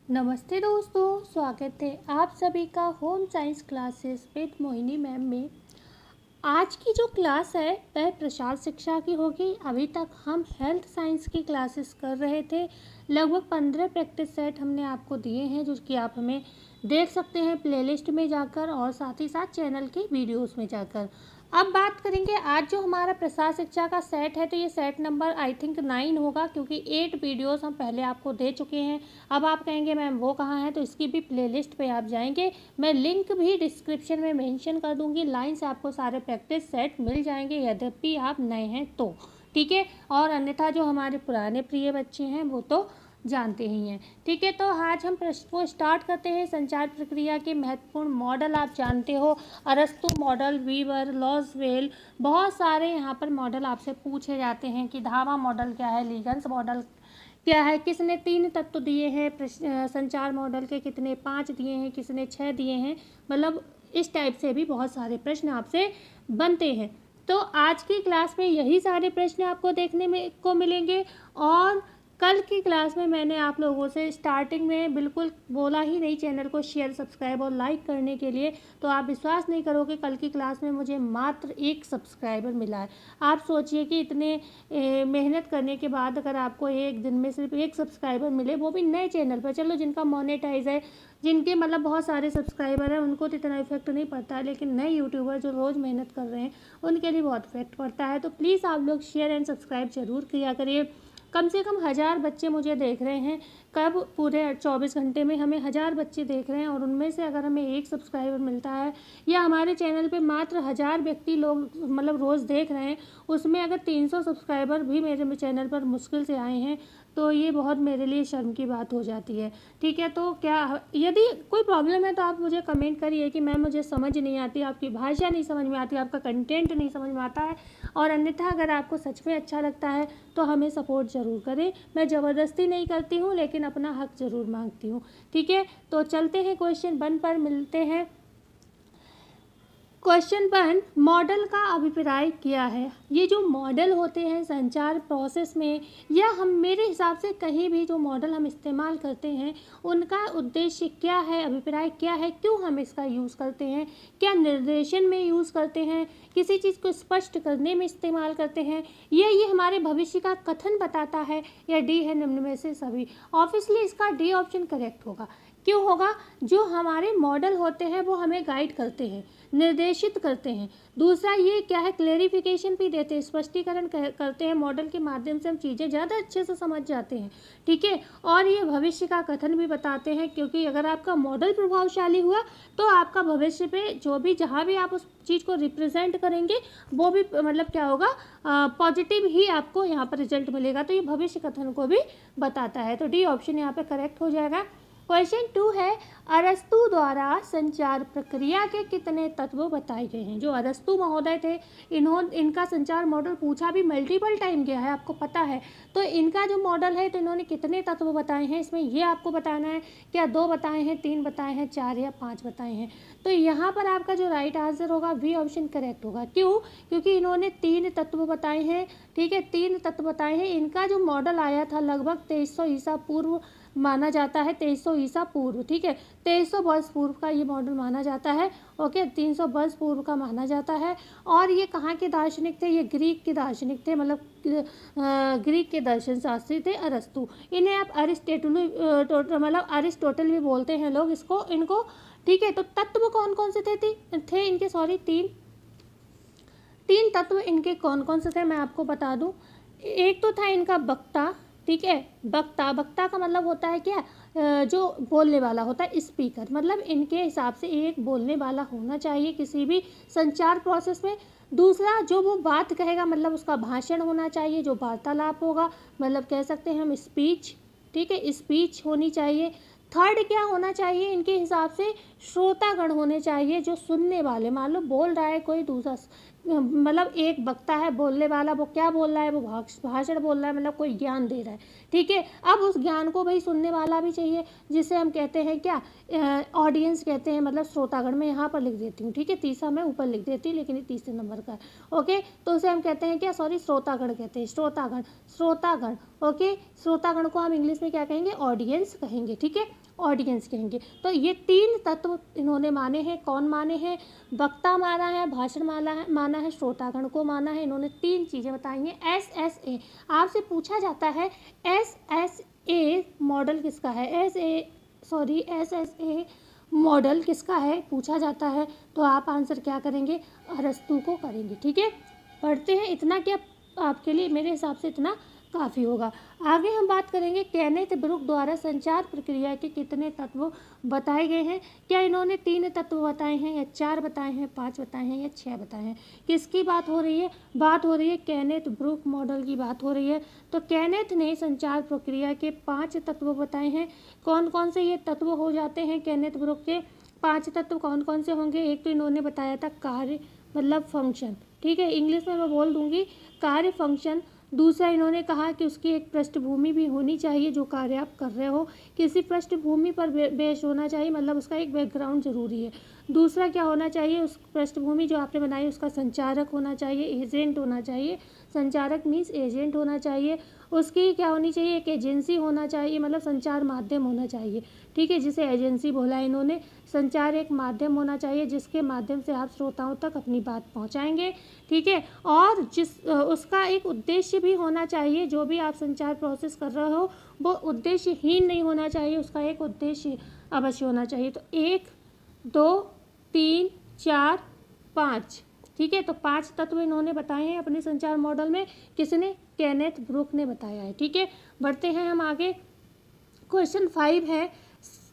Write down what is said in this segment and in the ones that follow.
नमस्ते दोस्तों, स्वागत है आप सभी का home science classes with Mohini ma'am में। आज की जो क्लास है वह प्रसार शिक्षा की होगी। अभी तक हम हेल्थ साइंस की क्लासेस कर रहे थे। लगभग 15 प्रैक्टिस सेट हमने आपको दिए हैं, जो कि आप हमें देख सकते हैं प्लेलिस्ट में जाकर और साथ ही साथ चैनल के वीडियोस में जाकर। अब बात करेंगे आज जो हमारा प्रसार शिक्षा का सेट है, तो ये सेट नंबर आई थिंक 9 होगा, क्योंकि 8 वीडियोस हम पहले आपको दे चुके हैं। अब आप कहेंगे मैम वो कहाँ है, तो इसकी भी प्लेलिस्ट पे आप जाएंगे, मैं लिंक भी डिस्क्रिप्शन में मेंशन कर दूंगी। लाइन से आपको सारे प्रैक्टिस सेट मिल जाएंगे यद्यपि आप नए हैं तो, ठीक है। और अन्यथा जो हमारे पुराने प्रिय बच्चे हैं वो तो जानते ही हैं, ठीक है। तो आज हम प्रश्न को स्टार्ट करते हैं। संचार प्रक्रिया के महत्वपूर्ण मॉडल आप जानते हो, अरस्तु मॉडल, वीवर, लॉज़वेल, बहुत सारे यहाँ पर मॉडल आपसे पूछे जाते हैं कि धामा मॉडल क्या है, लीगन्स मॉडल क्या है, किसने 3 तत्व दिए हैं, संचार मॉडल के कितने 5 दिए हैं, किसने 6 दिए हैं। मतलब इस टाइप से भी बहुत सारे प्रश्न आपसे बनते हैं। तो आज की क्लास में यही सारे प्रश्न आपको देखने में को मिलेंगे। और कल की क्लास में मैंने आप लोगों से स्टार्टिंग में बिल्कुल बोला ही नहीं चैनल को शेयर, सब्सक्राइब और लाइक करने के लिए, तो आप विश्वास नहीं करोगे कल की क्लास में मुझे मात्र 1 सब्सक्राइबर मिला है। आप सोचिए कि इतने मेहनत करने के बाद अगर आपको एक दिन में सिर्फ 1 सब्सक्राइबर मिले, वो भी नए चैनल पर। चलो जिनका मोनेटाइज है, जिनके मतलब बहुत सारे सब्सक्राइबर हैं, उनको तो इतना इफेक्ट नहीं पड़ता है, लेकिन नए यूट्यूबर जो रोज़ मेहनत कर रहे हैं उनके लिए बहुत इफेक्ट पड़ता है। तो प्लीज़ आप लोग शेयर एंड सब्सक्राइब जरूर किया करिए। कम से कम 1000 बच्चे मुझे देख रहे हैं। कब पूरे 24 घंटे में हमें 1000 बच्चे देख रहे हैं, और उनमें से अगर हमें 1 सब्सक्राइबर मिलता है, या हमारे चैनल पे मात्र 1000 व्यक्ति लोग मतलब रोज़ देख रहे हैं, उसमें अगर 300 सब्सक्राइबर भी मेरे चैनल पर मुश्किल से आए हैं, तो ये बहुत मेरे लिए शर्म की बात हो जाती है, ठीक है। तो क्या यदि कोई प्रॉब्लम है तो आप मुझे कमेंट करिए कि मैम मुझे समझ नहीं आती, आपकी भाषा नहीं समझ में आती, आपका कंटेंट नहीं समझ में आता है। और अन्यथा अगर आपको सच में अच्छा लगता है तो हमें सपोर्ट ज़रूर करें। मैं ज़बरदस्ती नहीं करती हूँ, लेकिन अपना हक ज़रूर मांगती हूँ, ठीक है। तो चलते हैं क्वेश्चन 1 पर मिलते हैं। क्वेश्चन 1, मॉडल का अभिप्राय क्या है। ये जो मॉडल होते हैं संचार प्रोसेस में, या हम मेरे हिसाब से कहीं भी जो मॉडल हम इस्तेमाल करते हैं, उनका उद्देश्य क्या है, अभिप्राय क्या है, क्यों हम इसका यूज़ करते हैं, क्या निर्देशन में यूज़ करते हैं, किसी चीज़ को स्पष्ट करने में इस्तेमाल करते हैं, ये हमारे भविष्य का कथन बताता है, या डी है निम्न में से सभी। ऑब्वियसली इसका डी ऑप्शन करेक्ट होगा। क्यों होगा? जो हमारे मॉडल होते हैं वो हमें गाइड करते हैं, निर्देशित करते हैं। दूसरा ये क्या है, क्लेरिफिकेशन भी देते हैं, स्पष्टीकरण करते हैं। मॉडल के माध्यम से हम चीज़ें ज़्यादा अच्छे से समझ जाते हैं, ठीक है। और ये भविष्य का कथन भी बताते हैं, क्योंकि अगर आपका मॉडल प्रभावशाली हुआ तो आपका भविष्य पे जो भी जहाँ भी आप उस चीज़ को रिप्रेजेंट करेंगे, वो भी मतलब क्या होगा, पॉजिटिव ही आपको यहाँ पर रिजल्ट मिलेगा। तो ये भविष्य कथन को भी बताता है। तो डी ऑप्शन यहाँ पे करेक्ट हो जाएगा। क्वेश्चन 2 है, अरस्तु द्वारा संचार प्रक्रिया के कितने तत्व बताए गए हैं। जो अरस्तु महोदय थे, इनका संचार मॉडल पूछा भी मल्टीपल टाइम गया है, आपको पता है। तो इनका जो मॉडल है, तो इन्होंने कितने तत्व बताए हैं, इसमें ये आपको बताना है। क्या 2 बताए हैं, 3 बताए हैं, 4 या 5 बताए हैं। तो यहाँ पर आपका जो राइट आंसर होगा वी ऑप्शन करेक्ट होगा। क्यों? क्योंकि इन्होंने 3 तत्व बताए हैं, ठीक है, 3 तत्व बताए हैं। इनका जो मॉडल आया था लगभग 2300 ईसा पूर्व माना जाता है, 2300 ईसा पूर्व, ठीक है। 2300 वर्ष पूर्व का ये मॉडल माना जाता है, ओके, 300 वर्ष पूर्व का माना जाता है। और ये कहाँ के दार्शनिक थे? ये ग्रीक के दार्शनिक थे, मतलब ग्रीक के दर्शन शास्त्री थे अरस्तु। इन्हें आप मतलब अरिस्टोटल भी बोलते हैं लोग इनको, ठीक है। तो तत्व कौन कौन से थे इनके, सॉरी, 3 तत्व इनके कौन कौन से थे मैं आपको बता दूं। एक तो था इनका वक्ता, ठीक है। वक्ता का मतलब होता है क्या, जो बोलने वाला होता है, स्पीकर। मतलब इनके हिसाब से एक बोलने वाला होना चाहिए किसी भी संचार प्रोसेस में। दूसरा, जो वो बात कहेगा मतलब उसका भाषण होना चाहिए, जो वार्तालाप होगा, मतलब कह सकते हैं हम स्पीच, ठीक है, स्पीच होनी चाहिए। थर्ड क्या होना चाहिए इनके हिसाब से, श्रोतागण होने चाहिए, जो सुनने वाले। मान लो बोल रहा है कोई दूसरा, मतलब एक वक्ता है बोलने वाला, वो क्या बोल रहा है, वो भाषण बोल रहा है, मतलब कोई ज्ञान दे रहा है, ठीक है। अब उस ज्ञान को भाई सुनने वाला भी चाहिए, जिसे हम कहते हैं क्या, ऑडियंस कहते हैं, मतलब श्रोतागण। मैं यहाँ पर लिख देती हूँ, ठीक है, तीसरा मैं ऊपर लिख देती हूँ, लेकिन ये तीसरे नंबर का है, ओके। तो उसे हम कहते हैं क्या, सॉरी, श्रोतागण कहते हैं, श्रोतागण, ओके। श्रोतागण को हम इंग्लिश में क्या कहेंगे, ऑडियंस कहेंगे, ठीक है। ऑडियंस कहेंगे। तो ये 3 तत्व इन्होंने माने हैं। कौन माने हैं? वक्ता माना है, भाषण माना है, श्रोतागण को माना है। इन्होंने 3 चीज़ें बताई हैं। SSA आपसे पूछा जाता है SSA मॉडल किसका है? SSA मॉडल किसका है पूछा जाता है, तो आप आंसर क्या करेंगे? अरस्तु को करेंगे। ठीक है, पढ़ते हैं। इतना क्या आपके लिए, मेरे हिसाब से इतना काफ़ी होगा। आगे हम बात करेंगे केनेथ ब्रुक द्वारा संचार प्रक्रिया के कितने तत्व बताए गए हैं। क्या इन्होंने 3 तत्व बताए हैं, या 4 बताए हैं, 5 बताए हैं, या 6 बताए हैं? किसकी बात हो रही है? बात हो रही है केनेथ ब्रुक मॉडल की बात हो रही है। तो केनेथ ने संचार प्रक्रिया के 5 तत्व बताए हैं। कौन कौन से ये तत्व हो जाते हैं? केनेथ ब्रुक के 5 तत्व कौन कौन से होंगे? एक तो इन्होंने बताया था कार्य मतलब फंक्शन। ठीक है, इंग्लिश में मैं बोल दूंगी कार्य फंक्शन। दूसरा इन्होंने कहा कि उसकी एक पृष्ठभूमि भी होनी चाहिए, जो कार्य आप कर रहे हो किसी पृष्ठभूमि पर बेस्ड होना चाहिए, मतलब उसका एक बैकग्राउंड जरूरी है। दूसरा क्या होना चाहिए? उस पृष्ठभूमि जो आपने बनाई उसका संचारक होना चाहिए, एजेंट होना चाहिए। संचारक मीन्स एजेंट होना चाहिए। उसकी क्या होनी चाहिए? एक एजेंसी होना चाहिए, मतलब संचार माध्यम होना चाहिए। ठीक है, जिसे एजेंसी बोला इन्होंने। संचार एक माध्यम होना चाहिए जिसके माध्यम से आप श्रोताओं तक अपनी बात पहुंचाएंगे। ठीक है, और उसका एक उद्देश्य भी होना चाहिए। जो भी आप संचार प्रोसेस कर रहे हो वो उद्देश्यहीन नहीं होना चाहिए, उसका एक उद्देश्य अवश्य होना चाहिए। तो 1 2 3 4 5। ठीक है, तो 5 तत्व इन्होंने बताए हैं अपने संचार मॉडल में। किसने? केनेथ ब्रुक ने बताया है। ठीक है, बढ़ते हैं हम आगे। क्वेश्चन 5 है,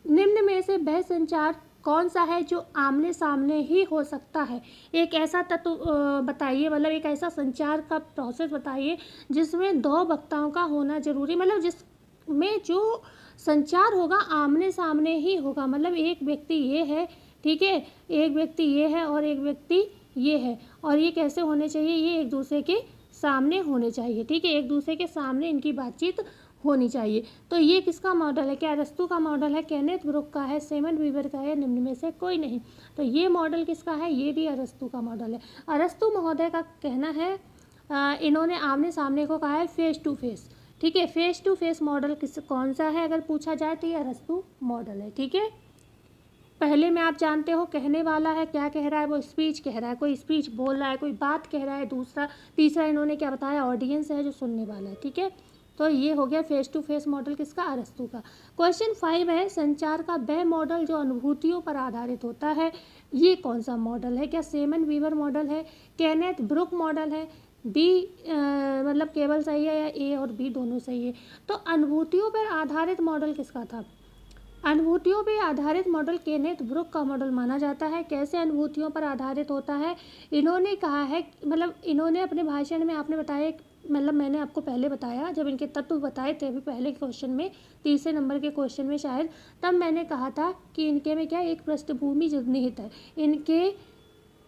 निम्न में से वह संचार कौन सा है जो आमने सामने ही हो सकता है? एक ऐसा तत्व बताइए, मतलब एक ऐसा संचार का प्रोसेस बताइए जिसमें 2 वक्ताओं का होना जरूरी, मतलब जिसमें जो संचार होगा आमने सामने ही होगा। मतलब एक व्यक्ति ये है, ठीक है, एक व्यक्ति ये है और एक व्यक्ति ये है, और ये कैसे होने चाहिए? ये एक दूसरे के सामने होने चाहिए। ठीक है, एक दूसरे के सामने इनकी बातचीत होनी चाहिए। तो ये किसका मॉडल है? क्या अरस्तु का मॉडल है, केनेथ ब्रुक का है, सिमन वीवर का है, निम्न में से कोई नहीं? तो ये मॉडल किसका है? ये भी अरस्तु का मॉडल है। अरस्तु महोदय का कहना है, इन्होंने आमने सामने को कहा है फेस टू फेस। ठीक है, फेस टू फेस मॉडल कौन सा है अगर पूछा जाए तो ये अरस्तु मॉडल है। ठीक है, पहले में आप जानते हो कहने वाला है, क्या कह रहा है? वो स्पीच कह रहा है, कोई स्पीच बोल रहा है, कोई बात कह रहा है। तीसरा इन्होंने क्या बताया? ऑडियंस है जो सुनने वाला है। ठीक है, तो ये हो गया फेस टू फेस मॉडल किसका? अरस्तु का। क्वेश्चन 5 है, संचार का वह मॉडल जो अनुभूतियों पर आधारित होता है, ये कौन सा मॉडल है? क्या सिमन वीवर मॉडल है, केनेथ ब्रुक मॉडल है? बी मतलब केवल सही है, या ए और बी दोनों सही है? तो अनुभूतियों पर आधारित मॉडल किसका था? अनुभूतियों पर आधारित मॉडल केनेथ ब्रुक का मॉडल माना जाता है। कैसे अनुभूतियों पर आधारित होता है? इन्होंने कहा है, मतलब इन्होंने अपने भाषण में, आपने बताया, मतलब मैंने आपको पहले बताया जब इनके तत्व बताए थे अभी पहले क्वेश्चन में, तीसरे नंबर के क्वेश्चन में शायद, तब मैंने कहा था कि इनके में क्या एक पृष्ठभूमि निहित है।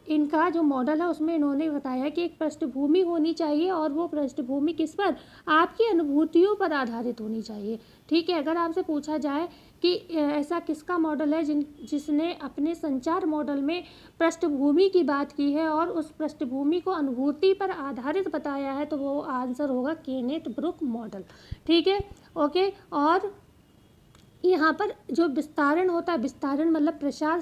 इनका जो मॉडल है उसमें इन्होंने बताया कि एक पृष्ठभूमि होनी चाहिए, और वो पृष्ठभूमि किस पर? आपकी अनुभूतियों पर आधारित होनी चाहिए। ठीक है, अगर आपसे पूछा जाए कि ऐसा किसका मॉडल है जिसने अपने संचार मॉडल में पृष्ठभूमि की बात की है और उस पृष्ठभूमि को अनुभूति पर आधारित बताया है, तो वो आंसर होगा केनेथ ब्रुक मॉडल। ठीक है, ओके। और यहाँ पर जो विस्तारण होता है, विस्तारण मतलब प्रसार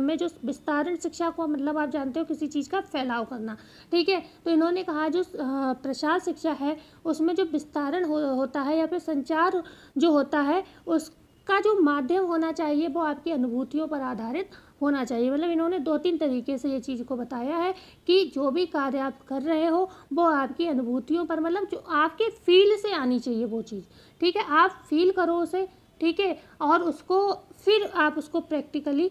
में जो विस्तारण शिक्षा को, मतलब आप जानते हो किसी चीज़ का फैलाव करना। ठीक है, तो इन्होंने कहा जो प्रसार शिक्षा है उसमें जो विस्तारण होता है, या फिर संचार जो होता है उसका जो माध्यम होना चाहिए वो आपकी अनुभूतियों पर आधारित होना चाहिए। मतलब इन्होंने 2-3 तरीके से ये चीज़ को बताया है कि जो भी कार्य आप कर रहे हो वो आपकी अनुभूतियों पर, मतलब जो आपके फील से आनी चाहिए वो चीज़। ठीक है, आप फील करो उसे। ठीक है, और उसको फिर आप उसको प्रैक्टिकली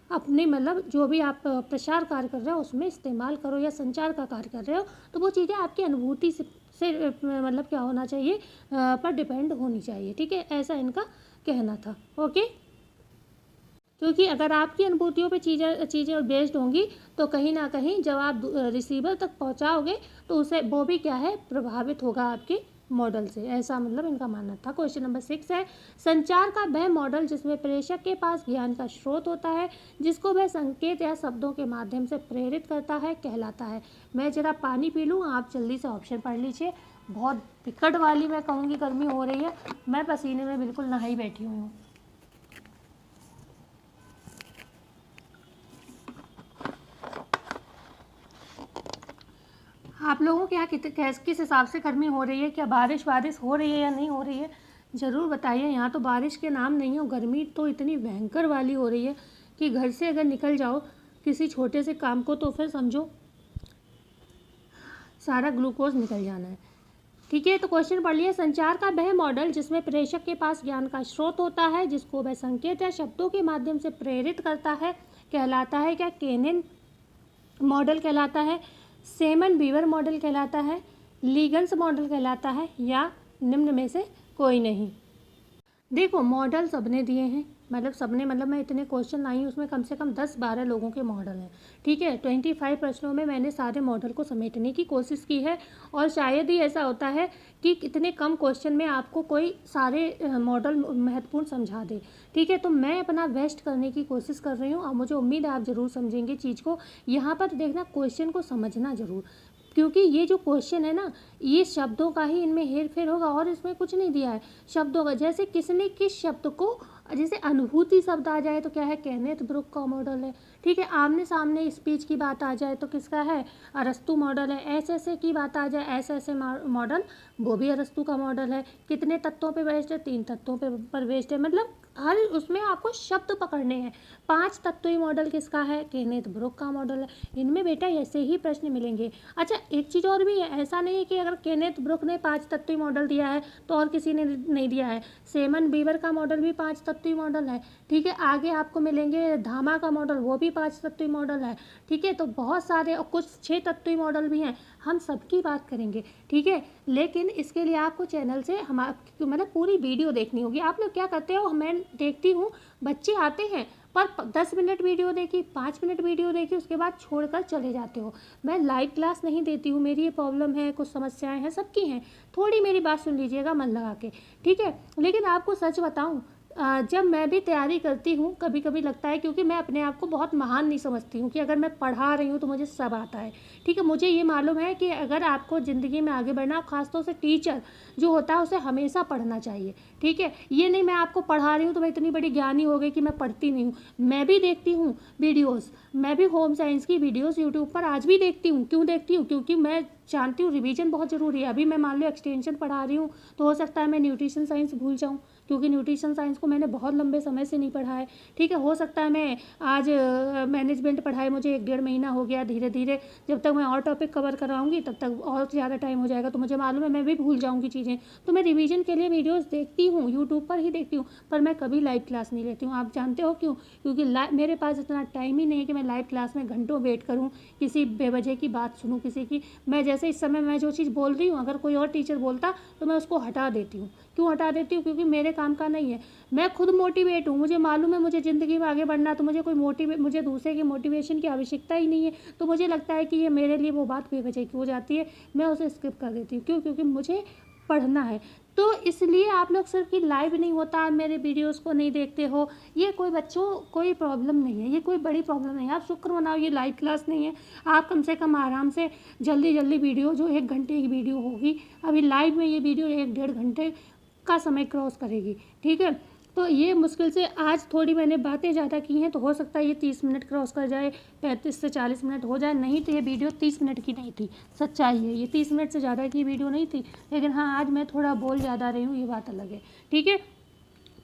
अपने, मतलब जो भी आप प्रसार कार्य कर रहे हो उसमें इस्तेमाल करो, या संचार का कार्य कर रहे हो, तो वो चीज़ें आपकी अनुभूति से मतलब क्या होना चाहिए, पर डिपेंड होनी चाहिए। ठीक है, ऐसा इनका कहना था। ओके, क्योंकि अगर आपकी अनुभूतियों पे चीज़ें बेस्ड होंगी तो कहीं ना कहीं जब आप रिसीवर तक पहुंचाओगे तो उसे वो भी क्या है, प्रभावित होगा आपके मॉडल से। ऐसा मतलब इनका मानना था। क्वेश्चन नंबर 6 है, संचार का वह मॉडल जिसमें प्रेषक के पास ज्ञान का स्रोत होता है जिसको वह संकेत या शब्दों के माध्यम से प्रेरित करता है कहलाता है। मैं जरा पानी पी लूँ, आप जल्दी से ऑप्शन पढ़ लीजिए। बहुत विकट वाली मैं कहूँगी गर्मी हो रही है, मैं पसीने में बिल्कुल नहाई बैठी हुई हूँ। आप लोगों के यहाँ किस हिसाब से गर्मी हो रही है? क्या बारिश हो रही है या नहीं हो रही है? ज़रूर बताइए। यहाँ तो बारिश के नाम नहीं है, गर्मी तो इतनी भयंकर वाली हो रही है कि घर से अगर निकल जाओ किसी छोटे से काम को तो फिर समझो सारा ग्लूकोज निकल जाना है। ठीक है, तो क्वेश्चन पढ़ लिया। संचार का वह मॉडल जिसमें प्रेषक के पास ज्ञान का स्रोत होता है, जिसको वह संकेत या शब्दों के माध्यम से प्रेरित करता है, कहलाता है क्या? केनिन मॉडल कहलाता है, सेमन बीवर मॉडल कहलाता है, लीगन्स मॉडल कहलाता है, या निम्न में से कोई नहीं? देखो, मॉडल सबने दिए हैं, मतलब मैं इतने क्वेश्चन लाई हूँ उसमें कम से कम 10-12 लोगों के मॉडल हैं। ठीक है, 25 प्रश्नों में मैंने सारे मॉडल को समेटने की कोशिश की है, और शायद ही ऐसा होता है कि इतने कम क्वेश्चन में आपको कोई सारे मॉडल महत्वपूर्ण समझा दे। ठीक है, तो मैं अपना बेस्ट करने की कोशिश कर रही हूँ और मुझे उम्मीद है आप ज़रूर समझेंगे चीज़ को। यहाँ पर देखना, क्वेश्चन को समझना ज़रूर, क्योंकि ये जो क्वेश्चन है ना, ये शब्दों का ही इनमें हेर फेर होगा और इसमें कुछ नहीं दिया है शब्दों का। जैसे किसने किस शब्द को, जैसे अनुभूति शब्द आ जाए तो क्या है? केनेथ ब्रुक का मॉडल है। ठीक है, आमने सामने स्पीच की बात आ जाए तो किसका है? अरस्तु मॉडल है। ऐसे की बात आ जाए, ऐसे मॉडल, वो भी अरस्तु का मॉडल है। कितने तत्वों पे बेस्ड है? 3 तत्वों पर बेस्ड है। मतलब हर उसमें आपको शब्द पकड़ने हैं। 5 तत्वीय मॉडल किसका है? केनेथ ब्रुक का मॉडल है। इनमें बेटा ऐसे ही प्रश्न मिलेंगे। अच्छा, एक चीज़ और भी है, ऐसा नहीं है कि अगर केनेथ ब्रुक ने 5 तत्वीय मॉडल दिया है तो और किसी ने नहीं दिया है। सेमन बीवर का मॉडल भी 5 तत्वीय मॉडल है। ठीक है, आगे आपको मिलेंगे धामा का मॉडल, वो भी 5 तत्वीय मॉडल है। ठीक है, तो बहुत सारे, और कुछ 6 तत्वीय मॉडल भी हैं। हम सबकी बात करेंगे। ठीक है, लेकिन इसके लिए आपको चैनल से मतलब पूरी वीडियो देखनी होगी। आप लोग क्या करते हो, मैं देखती हूँ बच्चे आते हैं पर 10 मिनट वीडियो देखी, 5 मिनट वीडियो देखी, उसके बाद छोड़कर चले जाते हो। मैं लाइव क्लास नहीं देती हूँ, मेरी ये प्रॉब्लम है, कुछ समस्याएं हैं, सबकी हैं। थोड़ी मेरी बात सुन लीजिएगा मन लगा के। ठीक है, लेकिन आपको सच बताऊँ, जब मैं भी तैयारी करती हूँ कभी कभी लगता है, क्योंकि मैं अपने आप को बहुत महान नहीं समझती हूँ कि अगर मैं पढ़ा रही हूँ तो मुझे सब आता है। ठीक है, मुझे ये मालूम है कि अगर आपको ज़िंदगी में आगे बढ़ना, खासतौर से टीचर जो होता है उसे हमेशा पढ़ना चाहिए। ठीक है, ये नहीं मैं आपको पढ़ा रही हूँ तो मैं इतनी बड़ी ज्ञानी हो गई कि मैं पढ़ती नहीं हूँ। मैं भी देखती हूँ वीडियोज़, मैं भी होम साइंस की वीडियोज़ यूट्यूब पर आज भी देखती हूँ। क्यों देखती हूँ? क्योंकि मैं जानती हूँ रिवीजन बहुत ज़रूरी है। अभी मैं मान लो एक्सटेंशन पढ़ा रही हूँ तो हो सकता है मैं न्यूट्रिशन साइंस भूल जाऊँ, क्योंकि न्यूट्रिशन साइंस को मैंने बहुत लंबे समय से नहीं पढ़ा है। ठीक है, हो सकता है मैं आज मैनेजमेंट पढ़ाए मुझे 1-1.5 महीना हो गया, धीरे धीरे जब तक मैं और टॉपिक कवर कराऊंगी तब तक और ज़्यादा टाइम हो जाएगा, तो मुझे मालूम है मैं भी भूल जाऊंगी चीज़ें। तो मैं रिवीजन के लिए वीडियोज़ देखती हूँ, यूट्यूब पर ही देखती हूँ, पर मैं कभी लाइव क्लास नहीं लेती हूँ। आप जानते हो क्यों? क्योंकि मेरे पास इतना टाइम ही नहीं है कि मैं लाइव क्लास में घंटों वेट करूँ, किसी बेवजह की बात सुनूँ किसी की। मैं जैसे इस समय मैं जो चीज़ बोल रही हूँ, अगर कोई और टीचर बोलता तो मैं उसको हटा देती हूँ। क्यों हटा देती हूँ? क्योंकि मेरे काम का नहीं है। मैं खुद मोटिवेट हूँ, मुझे मालूम है मुझे ज़िंदगी में आगे बढ़ना, तो मुझे दूसरे के मोटिवेशन की आवश्यकता ही नहीं है। तो मुझे लगता है कि ये मेरे लिए वो बात बेवजह की हो जाती है, मैं उसे स्किप कर देती हूँ। क्यों? क्योंकि मुझे पढ़ना है। तो इसलिए आप लोग सिर्फ कि लाइव नहीं होता, आप मेरे वीडियोस को नहीं देखते हो, ये कोई बच्चों कोई प्रॉब्लम नहीं है, ये कोई बड़ी प्रॉब्लम नहीं है। आप शुक्र मनाओ ये लाइव क्लास नहीं है। आप कम से कम आराम से जल्दी जल्दी वीडियो, जो 1 घंटे की वीडियो होगी, अभी लाइव में ये वीडियो 1-1.5 घंटे का समय क्रॉस करेगी। ठीक है, तो ये मुश्किल से आज थोड़ी मैंने बातें ज़्यादा की हैं, तो हो सकता है ये 30 मिनट क्रॉस कर जाए, 35 से 40 मिनट हो जाए। नहीं तो ये वीडियो 30 मिनट की नहीं थी, सच्चाई है, ये 30 मिनट से ज़्यादा की वीडियो नहीं थी। लेकिन हाँ, आज मैं थोड़ा बोल ज़्यादा रही हूँ, ये बात अलग है। ठीक है,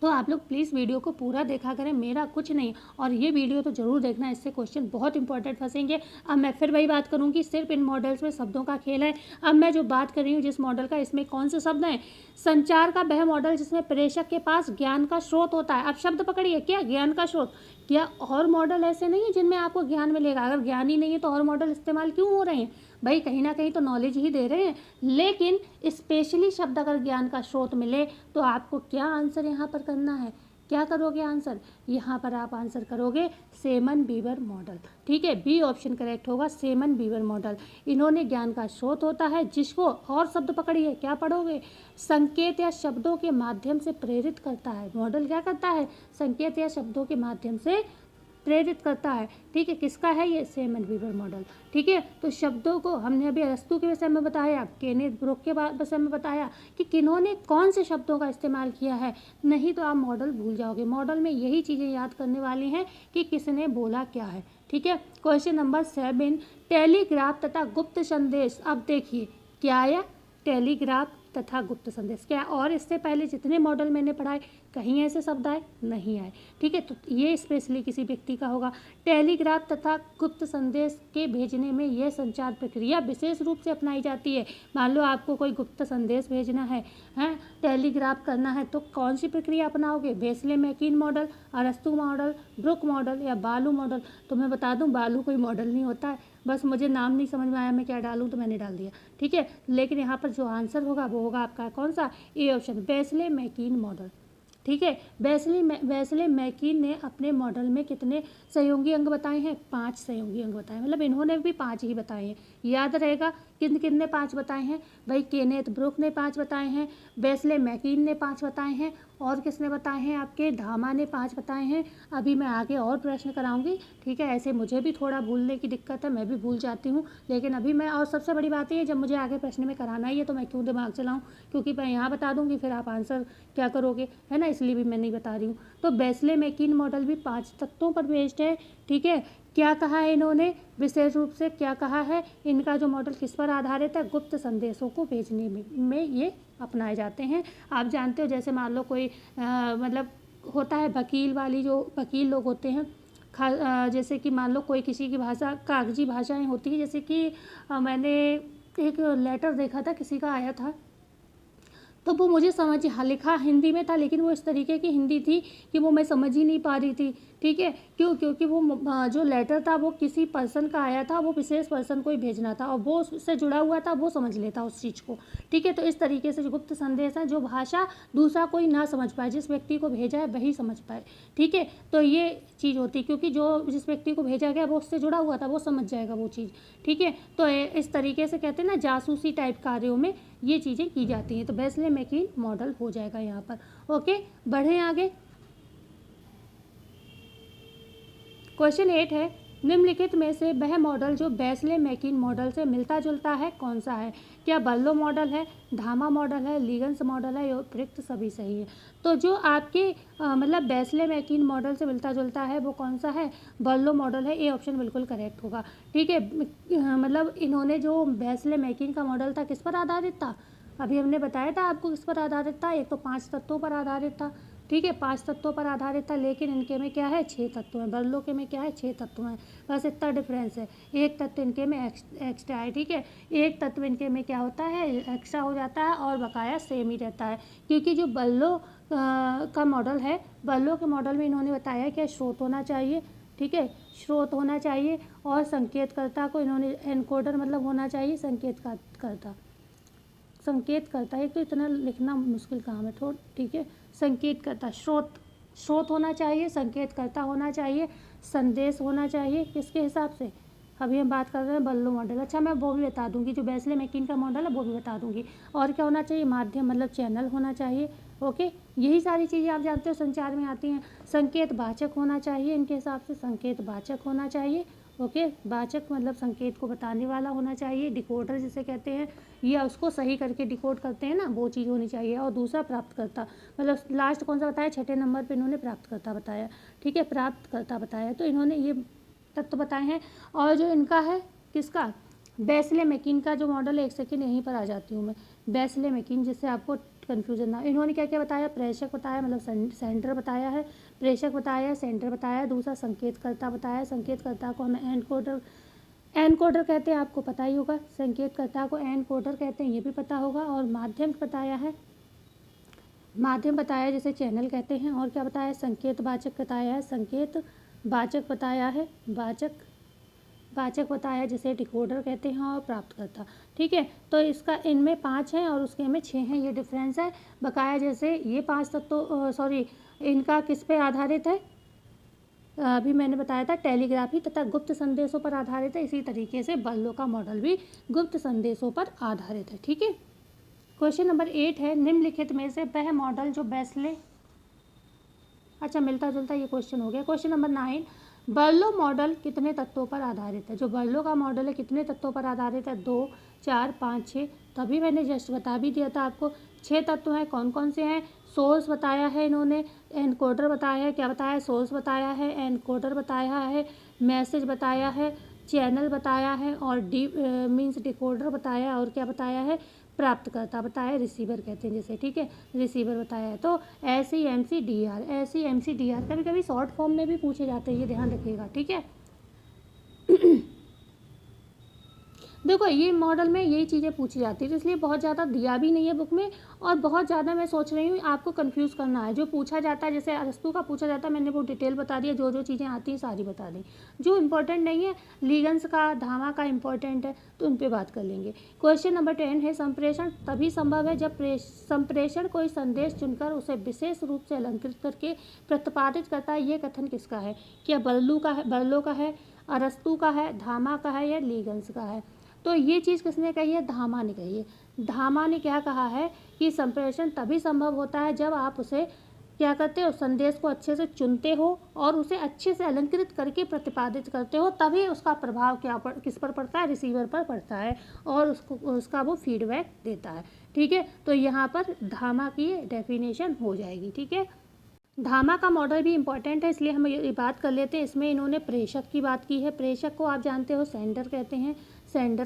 तो आप लोग प्लीज़ वीडियो को पूरा देखा करें, मेरा कुछ नहीं, और ये वीडियो तो ज़रूर देखना, इससे क्वेश्चन बहुत इंपॉर्टेंट फंसेंगे। अब मैं फिर वही बात करूँगी, सिर्फ इन मॉडल्स में शब्दों का खेल है। अब मैं जो बात कर रही हूँ जिस मॉडल का, इसमें कौन से शब्द हैं? संचार का वह मॉडल जिसमें प्रेषक के पास ज्ञान का स्रोत होता है। अब शब्द पकड़िए, क्या ज्ञान का स्रोत? क्या और मॉडल ऐसे नहीं है जिनमें आपको ज्ञान मिलेगा? अगर ज्ञान ही नहीं है तो और मॉडल इस्तेमाल क्यों हो रहे हैं? भाई कहीं ना कहीं तो नॉलेज ही दे रहे हैं। लेकिन स्पेशली शब्द अगर ज्ञान का स्रोत मिले तो आपको क्या आंसर यहाँ पर करना है? क्या करोगे आंसर? यहाँ पर आप आंसर करोगे सेमन बीवर मॉडल। ठीक है, बी ऑप्शन करेक्ट होगा, सेमन बीवर मॉडल। इन्होंने ज्ञान का स्रोत होता है जिसको, और शब्द पकड़िए, क्या पढ़ोगे? संकेत या शब्दों के माध्यम से प्रेरित करता है। मॉडल क्या करता है? संकेत या शब्दों के माध्यम से प्रेरित करता है। ठीक है, किसका है ये? Same and Weaver model. ठीक है, तो शब्दों को हमने अभी अरस्तू के विषय में बताया, केनेथ ब्रुक के विषय में बताया कि किन्होंने कौन से शब्दों का इस्तेमाल किया है, नहीं तो आप मॉडल भूल जाओगे। मॉडल में यही चीज़ें याद करने वाली हैं कि किसने बोला क्या है। ठीक है, क्वेश्चन नंबर 7, टेलीग्राफ तथा गुप्त संदेश। अब देखिए क्या आया? टेलीग्राफ तथा गुप्त संदेश। क्या और इससे पहले जितने मॉडल मैंने पढ़ाए कहीं ऐसे शब्द आए? नहीं आए। ठीक है, तो ये स्पेशली किसी व्यक्ति का होगा। टेलीग्राफ तथा गुप्त संदेश के भेजने में यह संचार प्रक्रिया विशेष रूप से अपनाई जाती है। मान लो आपको कोई गुप्त संदेश भेजना है, टेलीग्राफ करना है, तो कौन सी प्रक्रिया अपनाओगे? बेस्ले मैकिन मॉडल, अरस्तु मॉडल, ब्रुक मॉडल या बालू मॉडल? तो मैं बता दूं, बालू कोई मॉडल नहीं होता है, बस मुझे नाम नहीं समझ में आया मैं क्या डालूं तो मैंने डाल दिया। ठीक है, लेकिन यहाँ पर जो आंसर होगा वो होगा आपका कौन सा? A option, Beasley McKean model. ठीक है, बेस्ले मैकिन ने अपने मॉडल में कितने सहयोगी अंग बताए हैं? 5 सहयोगी अंग बताए, मतलब इन्होंने भी 5 ही बताए हैं। याद रहेगा किन किन ने 5 बताए हैं? भाई केनेथ ब्रुक ने 5 बताए हैं, बेस्ले मैकिन ने 5 बताए हैं, और किसने बताए हैं? आपके धामा ने 5 बताए हैं। अभी मैं आगे और प्रश्न कराऊंगी। ठीक है, ऐसे मुझे भी थोड़ा भूलने की दिक्कत है, मैं भी भूल जाती हूँ, लेकिन अभी मैं, और सबसे बड़ी बात ये, जब मुझे आगे प्रश्न में कराना ही है तो मैं क्यों दिमाग चलाऊँ, क्योंकि मैं यहाँ बता दूँगी फिर आप आंसर क्या करोगे, है ना, इसलिए भी मैं नहीं बता रही हूँ। तो बेस्ले मैकिन मॉडल भी 5 तत्वों पर बेस्ड है। ठीक है, क्या कहा है इन्होंने? विशेष रूप से क्या कहा है? इनका जो मॉडल किस पर आधारित है? गुप्त संदेशों को भेजने में ये अपनाए जाते हैं। आप जानते हो, जैसे मान लो कोई मतलब होता है वकील वाली, जो वकील लोग होते हैं, जैसे कि मान लो कोई किसी की भाषा कागजी भाषाएं होती है, जैसे कि मैंने एक लेटर देखा था, किसी का आया था, तो वो मुझे समझ, हाँ लिखा हिंदी में था, लेकिन वो इस तरीके की हिंदी थी कि वो मैं समझ ही नहीं पा रही थी। ठीक है, क्यों? क्योंकि वो जो लेटर था वो किसी पर्सन का आया था, वो विशेष पर्सन को ही भेजना था, और वो उससे जुड़ा हुआ था, वो समझ लेता उस चीज़ को। ठीक है, तो इस तरीके से जो गुप्त संदेश है, जो भाषा दूसरा कोई ना समझ पाए, जिस व्यक्ति को भेजा है वही समझ पाए। ठीक है, तो ये चीज़ होती, क्योंकि जो जिस व्यक्ति को भेजा गया वो उससे जुड़ा हुआ था, वो समझ जाएगा वो चीज़। ठीक है, तो इस तरीके से कहते हैं ना, जासूसी टाइप कार्यों में ये चीज़ें की जाती हैं। तो बेस्ले मैकिन मॉडल हो जाएगा यहाँ पर। ओके, बढ़ें आगे। क्वेश्चन 8 है, निम्नलिखित में से वह मॉडल जो बेस्ले मैकिन मॉडल से मिलता जुलता है कौन सा है? क्या बर्लो मॉडल है, धामा मॉडल है, लीगन्स मॉडल है, या उपयुक्त सभी सही है? तो जो आपके मतलब बेस्ले मैकिन मॉडल से मिलता जुलता है वो कौन सा है? बर्लो मॉडल है। ए ऑप्शन बिल्कुल करेक्ट होगा। ठीक है, मतलब इन्होंने जो बेस्ले मैकिन का मॉडल था किस पर आधारित था? अभी हमने बताया था आपको किस पर आधारित था। एक तो 5 तत्वों पर आधारित था। ठीक है, 5 तत्वों पर आधारित था, लेकिन इनके में क्या है? 6 तत्व हैं। बर्लो के में क्या है? 6 तत्व हैं, बस इतना डिफरेंस है। एक तत्व इनके में एक्स्ट्रा है। ठीक है, एक तत्व इनके में क्या होता है? एक्स्ट्रा हो जाता है, और बकाया सेम ही रहता है। क्योंकि जो बर्लो का मॉडल है, बर्लो के मॉडल में इन्होंने बताया कि स्रोत होना चाहिए। ठीक है, स्रोत होना चाहिए, और संकेतकर्ता को इन्होंने एनकोडर मतलब होना चाहिए संकेतकर्ता। एक तो इतना लिखना मुश्किल काम है थोड़ा। ठीक है, संकेतकर्ता, स्रोत होना चाहिए, संकेतकर्ता होना चाहिए, संदेश होना चाहिए। किसके हिसाब से? अभी हम बात कर रहे हैं बर्लो मॉडल। अच्छा, मैं वो भी बता दूंगी, जो बेस्ले मैकिन का मॉडल है वो भी बता दूंगी। और क्या होना चाहिए? माध्यम मतलब चैनल होना चाहिए। ओके, यही सारी चीज़ें आप जानते हो संचार में आती हैं। संकेत वाचक होना चाहिए, इनके हिसाब से संकेत वाचक होना चाहिए। ओके, वाचक मतलब संकेत को बताने वाला होना चाहिए। डिकोडर जिसे कहते हैं, या उसको सही करके डिकोड करते हैं ना, वो चीज़ होनी चाहिए। और दूसरा प्राप्तकर्ता, मतलब लास्ट कौन सा बताया? 6ठे नंबर पे इन्होंने प्राप्तकर्ता बताया। ठीक है, प्राप्तकर्ता बताया, तो इन्होंने ये तत्व बताए हैं। और जो इनका है किसका? बेस्ले मैकिन का जो मॉडल है, एक सेकेंड यहीं पर आ जाती हूँ मैं। बेस्ले मैकिन, जिससे आपको कन्फ्यूजन ना, इन्होंने क्या क्या बताया? प्रेषक बताया, मतलब सेंटर बताया है, प्रेषक बताया है, सेंटर बताया है। दूसरा संकेतकर्ता बताया, संकेतकर्ता को हमें एनकोडर कहते हैं, आपको पता ही होगा। संकेतकर्ता को एनकोडर कहते हैं, ये भी पता होगा। और माध्यम बताया है, माध्यम बताया जिसे चैनल कहते हैं। और क्या बताया? संकेत वाचक बताया है, संकेत वाचक बताया है, वाचक बताया जिसे डिकोडर कहते हैं। और प्राप्तकर्ता। ठीक है, तो इसका इनमें 5 हैं और उसके में 6 हैं, ये डिफरेंस है। बकाया जैसे ये 5 तत्व, सॉरी, इनका किस पे आधारित है? अभी मैंने बताया था टेलीग्राफी तथा गुप्त संदेशों पर आधारित है। इसी तरीके से बर्लो का मॉडल भी गुप्त संदेशों पर आधारित है। ठीक है, क्वेश्चन नंबर 8 है, निम्नलिखित में से वह मॉडल जो बेस्ले, अच्छा मिलता जुलता ये क्वेश्चन हो गया। क्वेश्चन नंबर 9, बर्लो मॉडल कितने तत्वों पर आधारित है? जो बर्लो का मॉडल है कितने तत्वों पर आधारित है? 2, 4, 5, 6। तभी मैंने जस्ट बता भी दिया था आपको। 6 तत्व हैं। कौन कौन से हैं? सोर्स बताया है इन्होंने, एनकोडर बताया है, क्या बताया है? सोर्स बताया है, एनकोडर बताया है, मैसेज बताया है, चैनल बताया है, और मीन्स डिकोडर बताया, और क्या बताया है? प्राप्तकर्ता बताया, रिसीवर कहते हैं जिसे, ठीक है, रिसीवर बताया है। तो SEMCDR, SEMCDR कभी कभी शॉर्ट फॉर्म में भी पूछे जाते हैं, ये ध्यान रखिएगा, ठीक है। देखो ये मॉडल में यही चीज़ें पूछी जाती है, तो इसलिए बहुत ज़्यादा दिया भी नहीं है बुक में, और बहुत ज़्यादा मैं सोच रही हूँ आपको कंफ्यूज करना है। जो पूछा जाता है, जैसे अरस्तु का पूछा जाता है, मैंने वो डिटेल बता दिया, जो जो चीज़ें आती हैं सारी बता दी। जो इम्पोर्टेंट नहीं है, लीगन्स का, धामा का इम्पोर्टेंट है, तो उन पर बात कर लेंगे। क्वेश्चन नंबर 10 है, संप्रेषण तभी संभव है जब संप्रेषण कोई संदेश चुनकर उसे विशेष रूप से अलंकृत करके प्रतिपादित करता है। ये कथन किसका है? क्या बर्लो का है, अरस्तु का है, धामा का है, या लीगन्स का है? तो ये चीज़ किसने कही है? धामा ने कही है। धामा ने क्या कहा है कि संप्रेषण तभी संभव होता है जब आप उसे क्या करते हो? संदेश को अच्छे से चुनते हो और उसे अच्छे से अलंकृत करके प्रतिपादित करते हो, तभी उसका प्रभाव किस पर पड़ता है? रिसीवर पर पड़ता है, और उसका वो फीडबैक देता है, ठीक है। तो यहाँ पर धामा की डेफिनेशन हो जाएगी, ठीक है। धामा का मॉडल भी इम्पॉर्टेंट है, इसलिए हम ये बात कर लेते हैं। इसमें इन्होंने प्रेषक की बात की है। प्रेषक को आप जानते हो सेंडर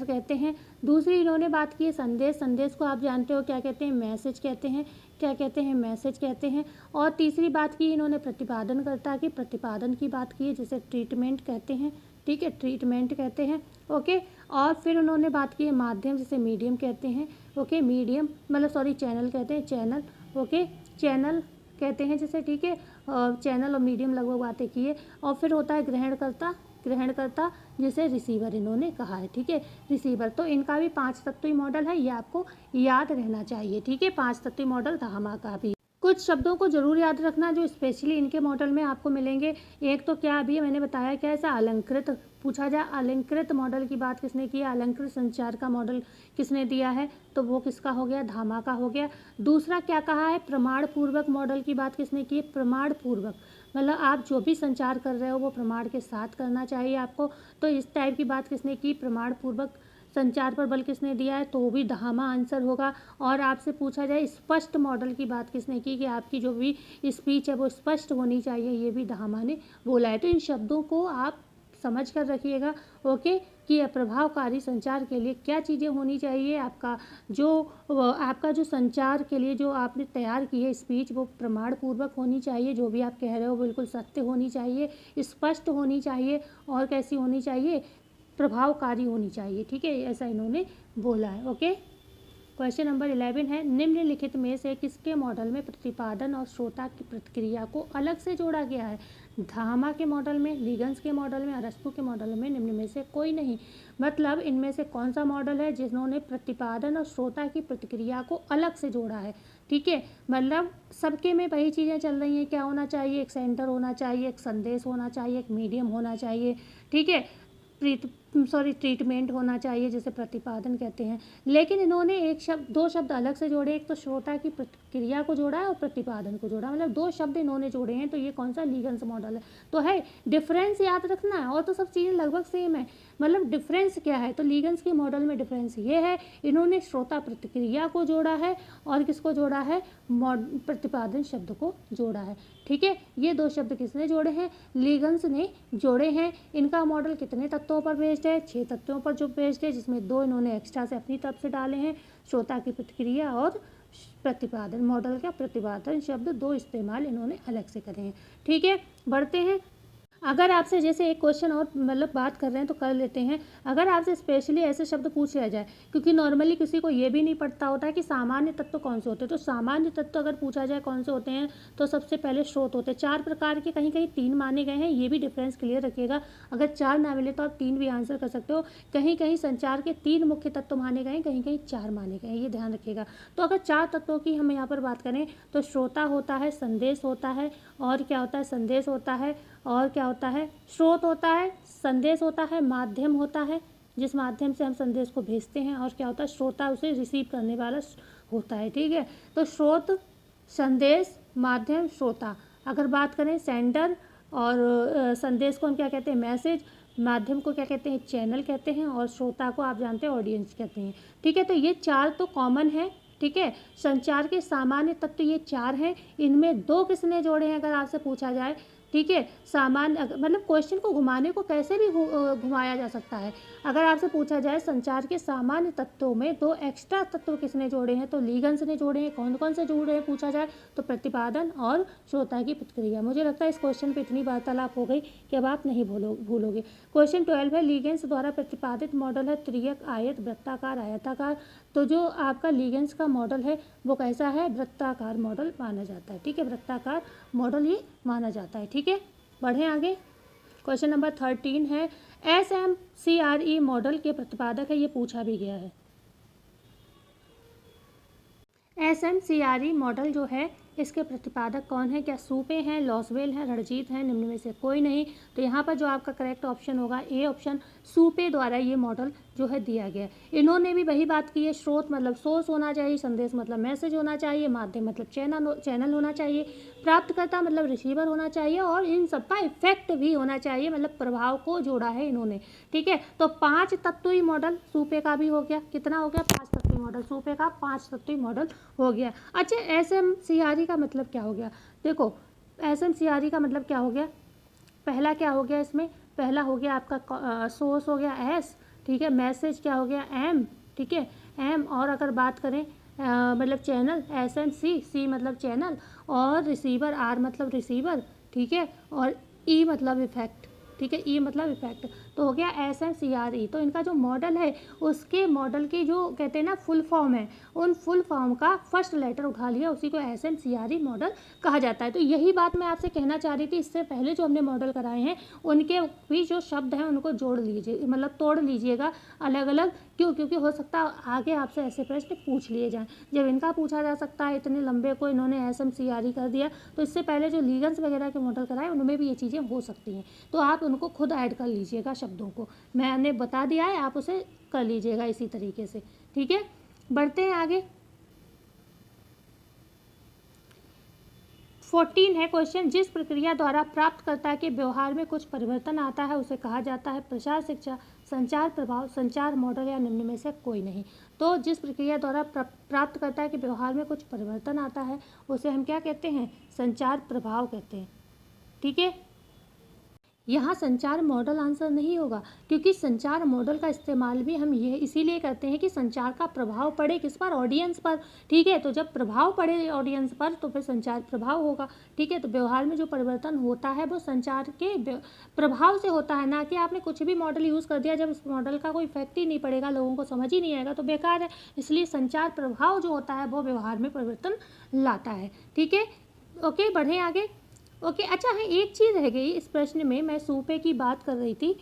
कहते हैं। दूसरी इन्होंने बात की है संदेश को आप जानते हो क्या कहते हैं? मैसेज कहते हैं। क्या कहते हैं? मैसेज कहते हैं। और तीसरी बात की इन्होंने प्रतिपादनकर्ता की, प्रतिपादन की बात की है, जिसे ट्रीटमेंट कहते हैं, ठीक है, ट्रीटमेंट कहते हैं, ओके। और फिर उन्होंने बात की है माध्यम, जिसे मीडियम कहते हैं, ओके, मीडियम मतलब सॉरी चैनल कहते हैं, चैनल, ओके, चैनल कहते हैं जिसे, ठीक है। चैनल और मीडियम लगभग बातें की है। और फिर होता है ग्रहणकर्ता जिसे रिसीवर इन्होंने कहा है, ठीक है, रिसीवर। तो इनका भी 5 तत्वीय मॉडल है, ये आपको याद रहना चाहिए, ठीक है। 5 तत्वीय मॉडल धामा का भी। कुछ शब्दों को जरूर याद रखना जो स्पेशली इनके मॉडल में आपको मिलेंगे। एक तो क्या अभी मैंने बताया, क्या ऐसा अलंकृत पूछा जाए, अलंकृत मॉडल की बात किसने की है? अलंकृत संचार का मॉडल किसने दिया है? तो वो किसका हो गया? धामा का हो गया। दूसरा क्या कहा है? प्रमाण पूर्वक मॉडल की बात किसने की है? प्रमाण पूर्वक मतलब आप जो भी संचार कर रहे हो वो प्रमाण के साथ करना चाहिए आपको। तो इस टाइप की बात किसने की? प्रमाण पूर्वक संचार पर बल किसने दिया है? तो वो भी धामा आंसर होगा। और आपसे पूछा जाए स्पष्ट मॉडल की बात किसने की, कि आपकी जो भी स्पीच है वो स्पष्ट होनी चाहिए, ये भी धामा ने बोला है। तो इन शब्दों को आप समझ कर रखिएगा, ओके, कि प्रभावकारी संचार के लिए क्या चीज़ें होनी चाहिए। आपका जो संचार के लिए जो आपने तैयार की है स्पीच, वो प्रमाण पूर्वक होनी चाहिए, जो भी आप कह रहे हो बिल्कुल सत्य होनी चाहिए, स्पष्ट होनी चाहिए, और कैसी होनी चाहिए? प्रभावकारी होनी चाहिए, ठीक है, ऐसा इन्होंने बोला है, ओके। क्वेश्चन नंबर 11 है, निम्नलिखित में से किसके मॉडल में प्रतिपादन और श्रोता की प्रतिक्रिया को अलग से जोड़ा गया है? धामा के मॉडल में, लीगन्स के मॉडल में, अरस्तु के मॉडल में निम्न में से कोई नहीं। मतलब इनमें से कौन सा मॉडल है जिन्होंने प्रतिपादन और श्रोता की प्रतिक्रिया को अलग से जोड़ा है, ठीक है। मतलब सबके में वही चीज़ें चल रही हैं, क्या होना चाहिए? एक सेंटर होना चाहिए, एक संदेश होना चाहिए, एक मीडियम होना चाहिए, ठीक है, ट्रीटमेंट होना चाहिए, जिसे प्रतिपादन कहते हैं। लेकिन इन्होंने दो शब्द अलग से जोड़े, एक तो श्रोता की प्रतिक्रिया को जोड़ा है और प्रतिपादन को जोड़ा, मतलब 2 शब्द इन्होंने जोड़े हैं। तो ये कौन सा? लीगन्स मॉडल है। तो है डिफरेंस याद रखना है, और तो सब चीज़ें लगभग सेम है। मतलब डिफरेंस क्या है? तो लीगन्स के मॉडल में डिफरेंस ये है, इन्होंने श्रोता प्रतिक्रिया को जोड़ा है, और किसको जोड़ा है? प्रतिपादन शब्द को जोड़ा है, ठीक है। ये 2 शब्द किसने जोड़े हैं? लीगन्स ने जोड़े हैं। इनका मॉडल कितने तत्वों पर बेस्ड है? 6 तत्वों पर जो बेस्ड है, जिसमें 2 इन्होंने एक्स्ट्रा से अपनी तरफ से डाले हैं, श्रोता की प्रतिक्रिया और प्रतिपादन। मॉडल का प्रतिपादन शब्द 2 इस्तेमाल इन्होंने अलग से करे हैं, ठीक है। बढ़ते हैं। अगर आपसे जैसे एक क्वेश्चन और मतलब बात कर रहे हैं तो कर लेते हैं। अगर आपसे स्पेशली ऐसे शब्द पूछ लिया जाए, क्योंकि नॉर्मली किसी को ये भी नहीं पता होता है कि सामान्य तत्व कौन से होते हैं, तो सामान्य तत्व अगर पूछा जाए कौन से होते हैं, तो सबसे पहले स्रोत होते हैं। 4 प्रकार के, कहीं कहीं 3 माने गए हैं, ये भी डिफरेंस क्लियर रखिएगा। अगर 4 ना मिले तो आप 3 भी आंसर कर सकते हो। कहीं कहीं संचार के 3 मुख्य तत्व माने गए, कहीं कहीं 4 माने गए, ये ध्यान रखिएगा। तो अगर 4 तत्वों की हम यहाँ पर बात करें तो श्रोता होता है, संदेश होता है, और क्या होता है? संदेश होता है, और क्या होता है? स्रोत होता है, संदेश होता है, माध्यम होता है जिस माध्यम से हम संदेश को भेजते हैं, और क्या होता है? श्रोता उसे रिसीव करने वाला होता है, ठीक है। तो स्रोत, संदेश, माध्यम, श्रोता। अगर बात करें सेंडर और संदेश को हम क्या कहते हैं, मैसेज, माध्यम को क्या कहते हैं, चैनल कहते हैं, और श्रोता को आप जानते हैं ऑडियंस कहते हैं। ठीक है, तो ये 4 तो कॉमन है। ठीक है, संचार के सामान्य तत्व ये 4 हैं, इनमें 2 किसने जोड़े हैं अगर आपसे पूछा जाए। ठीक है, सामान्य मतलब क्वेश्चन को घुमाने को कैसे भी घुमाया जा सकता है। अगर आपसे पूछा जाए संचार के सामान्य तत्वों में 2 एक्स्ट्रा तत्व किसने जोड़े हैं, तो लीगन्स ने जोड़े हैं। कौन कौन से जोड़े हैं पूछा जाए तो प्रतिपादन और श्रोता की प्रतिक्रिया। मुझे लगता है इस क्वेश्चन पे इतनी वार्तालाप हो गई कि अब आप नहीं भूलोगे। क्वेश्चन 12 है, लीगन्स द्वारा प्रतिपादित मॉडल है त्रियक, आयत, वृत्ताकार, आयताकार। तो जो आपका लीगन्स का मॉडल है वो कैसा है, वृत्ताकार मॉडल माना जाता है। ठीक है, वृत्ताकार मॉडल ये माना जाता है। ठीक है, बढ़ें आगे। क्वेश्चन नंबर 13 है, SMCRE मॉडल के प्रतिपादक है, ये पूछा भी गया है। SMCRE मॉडल जो है इसके प्रतिपादक कौन है, क्या सूपे हैं, लॉसवेल हैं, रणजीत हैं, निम्न में से कोई नहीं। तो यहाँ पर जो आपका करेक्ट ऑप्शन होगा ए ऑप्शन, सूपे द्वारा ये मॉडल जो है दिया गया है। इन्होंने भी वही बात की है, स्रोत मतलब सोर्स होना चाहिए, संदेश मतलब मैसेज होना चाहिए, माध्यम मतलब चैनल होना चाहिए, प्राप्तकर्ता मतलब रिसीवर होना चाहिए, और इन सबका इफेक्ट भी होना चाहिए, मतलब प्रभाव को जोड़ा है इन्होंने। ठीक है, तो 5 तत्वीय मॉडल सूपे का भी हो गया। कितना हो गया, 5 तत्वीय मॉडल सूपे का, 5 तत्वीय मॉडल हो गया। अच्छा, SMCRE का मतलब क्या हो गया, देखो SMCRE का मतलब क्या हो गया, पहला क्या हो गया इसमें, पहला हो गया आपका सोर्स हो गया एस। ठीक है, मैसेज क्या हो गया एम। ठीक है, एम, और अगर बात करें मतलब चैनल SMC, सी मतलब चैनल, और रिसीवर आर मतलब रिसीवर। ठीक है, और ई मतलब इफेक्ट। ठीक है, ई मतलब इफेक्ट। तो हो गया SMCRE। तो इनका जो मॉडल है उसके मॉडल की जो कहते हैं ना फुल फॉर्म है, उन फुल फॉर्म का फर्स्ट लेटर उठा लिया, उसी को SMCRE मॉडल कहा जाता है। तो यही बात मैं आपसे कहना चाह रही थी, इससे पहले जो हमने मॉडल कराए हैं उनके भी जो शब्द हैं उनको जोड़ लीजिए, मतलब तोड़ लीजिएगा अलग अलग। क्यों, क्योंकि हो सकता है आगे आपसे ऐसे प्रश्न पूछ लिए जाएँ। जब इनका पूछा जा सकता है, इतने लंबे को इन्होंने SMCRE कर दिया, तो इससे पहले जो लीगन्स वगैरह के मॉडल कराए उनमें भी ये चीज़ें हो सकती हैं। तो आप उनको खुद ऐड कर लीजिएगा शब्दों को, मैंने बता दिया है, आप उसे कर लीजिएगा इसी तरीके से। ठीक है, बढ़ते हैं आगे। 14 है क्वेश्चन, जिस प्रक्रिया द्वारा प्राप्तकर्ता के व्यवहार में कुछ परिवर्तन आता है उसे कहा जाता है प्रसार शिक्षा, संचार प्रभाव, संचार मॉडल, या निम्न में से कोई नहीं। तो जिस प्रक्रिया द्वारा प्राप्तकर्ता के व्यवहार में कुछ परिवर्तन आता है उसे हम क्या कहते हैं, संचार प्रभाव कहते हैं। ठीक है, यहाँ संचार मॉडल आंसर नहीं होगा, क्योंकि संचार मॉडल का इस्तेमाल भी हम ये इसीलिए करते हैं कि संचार का प्रभाव पड़े किस पर, ऑडियंस पर। ठीक है, तो जब प्रभाव पड़े ऑडियंस पर तो फिर संचार प्रभाव होगा। ठीक है, तो व्यवहार में जो परिवर्तन होता है वो संचार के प्रभाव से होता है, ना कि आपने कुछ भी मॉडल यूज़ कर दिया, जब इस मॉडल का कोई इफेक्ट ही नहीं पड़ेगा, लोगों को समझ ही नहीं आएगा तो बेकार है। इसलिए संचार प्रभाव जो होता है वो व्यवहार में परिवर्तन लाता है। ठीक है, ओके, बढ़ें आगे। ओके, अच्छा है, एक चीज़ रह गई इस प्रश्न में, मैं सूपे की बात कर रही थी।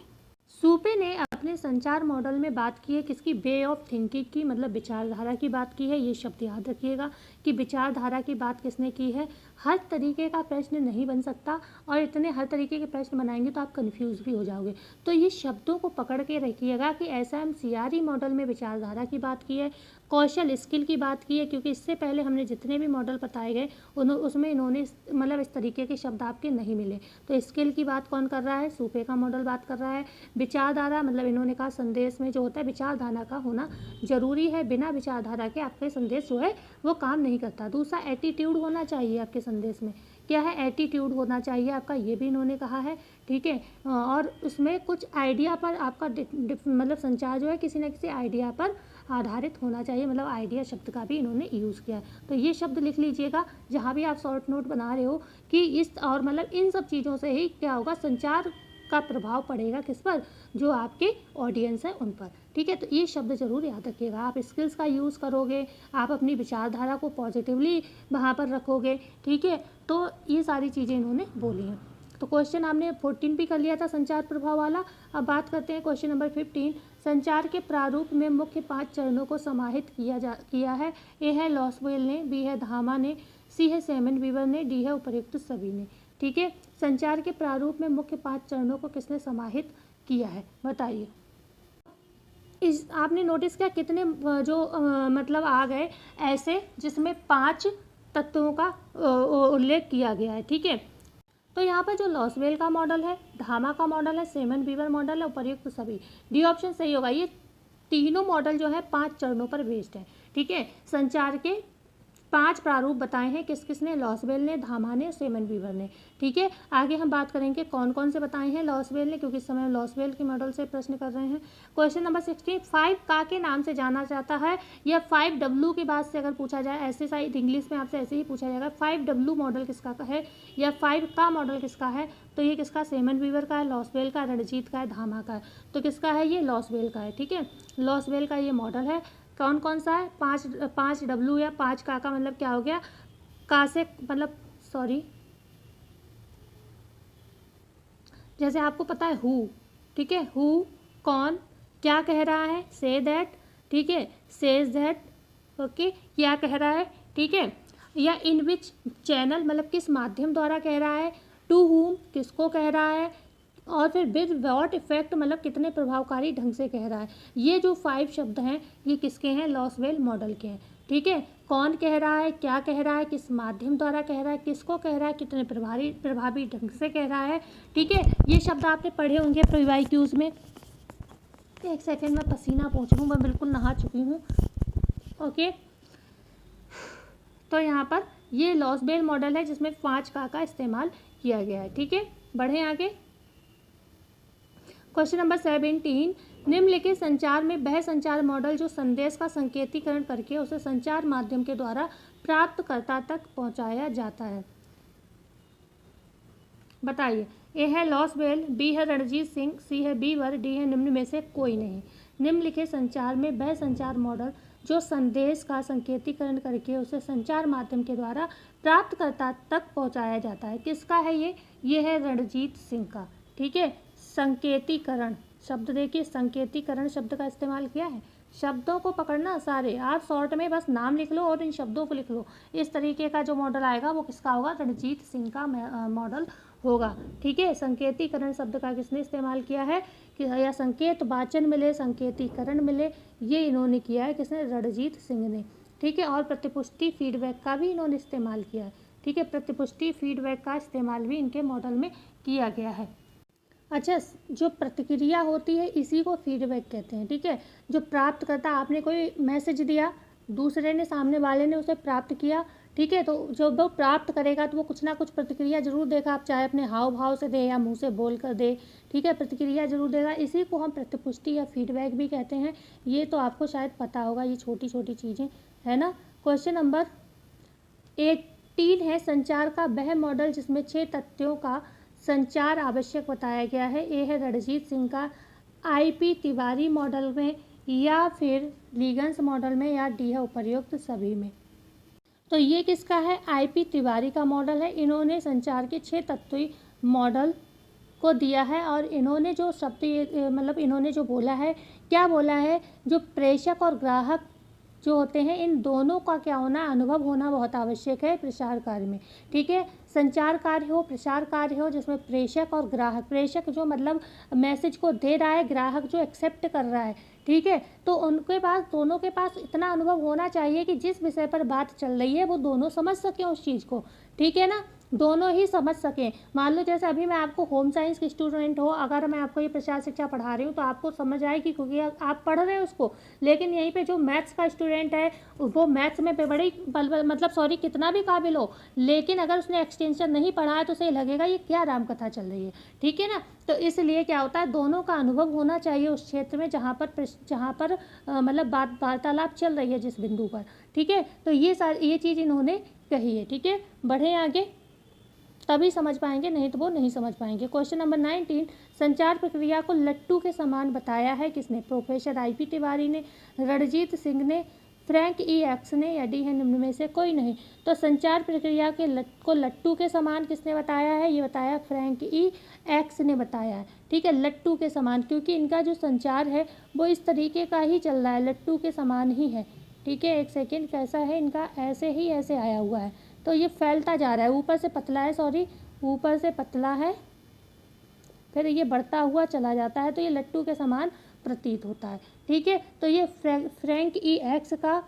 सूपे ने अपने संचार मॉडल में बात की है किसकी, वे ऑफ थिंकिंग की, मतलब विचारधारा की बात की है। ये शब्द याद रखिएगा कि विचारधारा की बात किसने की है। हर तरीके का प्रश्न नहीं बन सकता, और इतने हर तरीके के प्रश्न बनाएंगे तो आप कंफ्यूज भी हो जाओगे। तो ये शब्दों को पकड़ के रखिएगा कि SMCRE मॉडल में विचारधारा की बात की है, कौशल स्किल की बात की है, क्योंकि इससे पहले हमने जितने भी मॉडल बताए गए उसमें इन्होंने मतलब इस तरीके के शब्द आपके नहीं मिले। तो स्किल की बात कौन कर रहा है, सूपे का मॉडल बात कर रहा है। विचारधारा मतलब इन्होंने कहा संदेश में जो होता है विचारधारा का होना जरूरी है, बिना विचारधारा के आपके संदेश जो है वो काम नहीं करता। दूसरा, एटीट्यूड होना चाहिए आपके संदेश में, क्या है, एटीट्यूड होना चाहिए आपका, ये भी इन्होंने कहा है। ठीक है, और उसमें कुछ आइडिया पर आपका मतलब संचार जो है किसी न किसी आइडिया पर आधारित होना चाहिए, मतलब आइडिया शब्द का भी इन्होंने यूज़ किया है। तो ये शब्द लिख लीजिएगा जहाँ भी आप शॉर्ट नोट बना रहे हो कि इस और मतलब इन सब चीज़ों से ही क्या होगा, संचार का प्रभाव पड़ेगा किस पर, जो आपके ऑडियंस है उन पर। ठीक है, तो ये शब्द जरूर याद रखिएगा। आप स्किल्स का यूज़ करोगे, आप अपनी विचारधारा को पॉजिटिवली वहाँ पर रखोगे। ठीक है, तो ये सारी चीज़ें इन्होंने बोली हैं। तो क्वेश्चन आपने 14 भी कर लिया था संचार प्रभाव वाला। अब बात करते हैं क्वेश्चन नंबर 15। संचार के प्रारूप में मुख्य 5 चरणों को समाहित किया है। ए है लॉसवेल ने, बी है धामा ने, सी है सैमन वीवर ने, डी है उपर्युक्त सभी ने। ठीक है, संचार के प्रारूप में मुख्य 5 चरणों को किसने समाहित किया है, बताइए। इस आपने नोटिस किया कितने जो मतलब आ गए ऐसे जिसमें 5 तत्वों का उल्लेख किया गया है। ठीक है, तो यहाँ पर जो लॉसवेल का मॉडल है, धामा का मॉडल है, सेमन वीवर मॉडल है, उपर्युक्त सभी, डी ऑप्शन सही होगा। ये तीनों मॉडल जो है 5 चरणों पर बेस्ड है। ठीक है, संचार के 5 प्रारूप बताए हैं, किस किसने, लॉसवेल ने, धामा ने, सेमन वीवर ने। ठीक है, आगे हम बात करेंगे कौन कौन से बताए हैं लॉसवेल ने, क्योंकि इस समय लॉसवेल के मॉडल से प्रश्न कर रहे हैं। क्वेश्चन नंबर 16, 5 का के नाम से जाना जाता है, या 5W की बात से अगर पूछा जाए, ऐसे शायद इंग्लिश में आपसे ऐसे ही पूछा जाएगा, 5W मॉडल किसका है या 5 का मॉडल किसका है, तो ये किसका, सेमन वीवर का है, लॉसवेल का, रणजीत का है, धामा का है। तो किसका है, ये लॉसवेल का है। ठीक है, लॉसवेल का ये मॉडल है। कौन कौन सा है, 5W या 5 का मतलब क्या हो गया, का से मतलब सॉरी, जैसे आपको पता है हु, ठीक है, हु कौन, क्या कह रहा है, से दैट, ठीक है, सेज दैट, ओके, क्या कह रहा है, ठीक है, या इन विच चैनल मतलब किस माध्यम द्वारा कह रहा है, टू हुम किसको कह रहा है, और फिर विद व्हाट इफेक्ट मतलब कितने प्रभावकारी ढंग से कह रहा है। ये जो 5 शब्द हैं ये किसके हैं, लॉसवेल मॉडल के हैं। ठीक है, कौन कह रहा है, क्या कह रहा है, किस माध्यम द्वारा कह रहा है, किसको कह रहा है, कितने प्रभावी ढंग से कह रहा है। ठीक है, ये शब्द आपने पढ़े होंगे PYQs में। एक सेकेंड में पसीना पहुँच लूँ, मैं बिल्कुल नहा चुकी हूँ। ओके, तो यहाँ पर ये लॉसवेल मॉडल है जिसमें 5 का इस्तेमाल किया गया है। ठीक है, बढ़े आगे। क्वेश्चन नंबर 17, निम्नलिखित संचार में वह संचार मॉडल जो संदेश का संकेतीकरण करके उसे संचार माध्यम के द्वारा प्राप्तकर्ता तक पहुंचाया जाता है, बताइए। ए है लॉसवेल, बी है रणजीत सिंह, सी है बीवर, डी है निम्न में से कोई नहीं। निम्नलिखित संचार में वह संचार मॉडल जो संदेश का संकेतीकरण करके उसे संचार माध्यम के द्वारा प्राप्तकर्ता तक पहुंचाया जाता है, किसका है ये है रणजीत सिंह का। ठीक है, संकेतीकरण शब्द देखिए, संकेतीकरण शब्द का इस्तेमाल किया है। शब्दों को पकड़ना सारे, आप शॉर्ट में बस नाम लिख लो और इन शब्दों को लिख लो। इस तरीके का जो मॉडल आएगा वो किसका होगा, रणजीत सिंह का मॉडल होगा। ठीक है, संकेतीकरण शब्द का किसने इस्तेमाल किया है कि या संकेत वाचन मिले, संकेतीकरण मिले, ये इन्होंने किया है, किसने, रणजीत सिंह ने। ठीक है, और प्रतिपुष्टि फीडबैक का भी इन्होंने इस्तेमाल किया है। ठीक है, प्रतिपुष्टि फीडबैक का इस्तेमाल भी इनके मॉडल में किया गया है। अच्छा, जो प्रतिक्रिया होती है इसी को फीडबैक कहते हैं। ठीक है, जो प्राप्त करता, आपने कोई मैसेज दिया, दूसरे ने, सामने वाले ने उसे प्राप्त किया, ठीक है, तो जो वो प्राप्त करेगा तो वो कुछ ना कुछ प्रतिक्रिया जरूर देगा, आप चाहे अपने हाव भाव से दे या मुंह से बोल कर दे। ठीक है, प्रतिक्रिया जरूर देगा, इसी को हम प्रतिपुष्टि या फीडबैक भी कहते हैं। ये तो आपको शायद पता होगा, ये छोटी छोटी चीज़ें है ना। क्वेश्चन नंबर 18 है, संचार का वह मॉडल जिसमें 6 तथ्यों का संचार आवश्यक बताया गया है। ए है रणजीत सिंह का IP तिवारी मॉडल में, या फिर लीगन्स मॉडल में, या डी है उपर्युक्त सभी में। तो ये किसका है, IP तिवारी का मॉडल है। इन्होंने संचार के 6 तत्वीय मॉडल को दिया है, और इन्होंने जो शब्द मतलब इन्होंने जो बोला है, क्या बोला है, जो प्रेषक और ग्राहक जो होते हैं इन दोनों का क्या होना, अनुभव होना बहुत आवश्यक है प्रसार कार्य में। ठीक है, संचार कार्य हो, प्रसार कार्य हो, जिसमें प्रेषक और ग्राहक, प्रेषक जो मतलब मैसेज को दे रहा है, ग्राहक जो एक्सेप्ट कर रहा है। ठीक है, तो उनके पास, दोनों के पास इतना अनुभव होना चाहिए कि जिस विषय पर बात चल रही है वो दोनों समझ सकें उस चीज़ को। ठीक है ना, दोनों ही समझ सकें। मान लो जैसे अभी मैं आपको होम साइंस की स्टूडेंट हो, अगर मैं आपको ये प्रसार शिक्षा पढ़ा रही हूँ तो आपको समझ आएगी क्योंकि आप पढ़ रहे हो उसको। लेकिन यहीं पे जो मैथ्स का स्टूडेंट है वो मैथ्स में बड़ी मतलब सॉरी कितना भी काबिल हो, लेकिन अगर उसने एक्सटेंशन नहीं पढ़ा है तो उसे लगेगा ये क्या राम कथा चल रही है। ठीक है ना, तो इसलिए क्या होता है, दोनों का अनुभव होना चाहिए उस क्षेत्र में जहाँ पर मतलब बात वार्तालाप चल रही है जिस बिंदु पर। ठीक है, तो ये चीज़ इन्होंने कही है। ठीक है, बढ़े आगे, तभी समझ पाएंगे, नहीं तो वो नहीं समझ पाएंगे। क्वेश्चन नंबर 19, संचार प्रक्रिया को लट्टू के समान बताया है किसने, प्रोफेसर IP तिवारी ने, रणजीत सिंह ने, फ्रैंक एक्स ने, या डी है निम्न में से कोई नहीं। तो संचार प्रक्रिया को लट्टू के समान किसने बताया है, ये बताया फ्रैंक एक्स ने बताया है। ठीक है, लट्टू के समान, क्योंकि इनका जो संचार है वो इस तरीके का ही चल रहा है, लट्टू के समान ही है। ठीक है, एक सेकेंड, कैसा है इनका, ऐसे आया हुआ है, तो ये फैलता जा रहा है, ऊपर से पतला है, ऊपर से पतला है, फिर ये बढ़ता हुआ चला जाता है, तो ये लट्टू के समान प्रतीत होता है। ठीक है, तो ये फ्रैंक एक्स का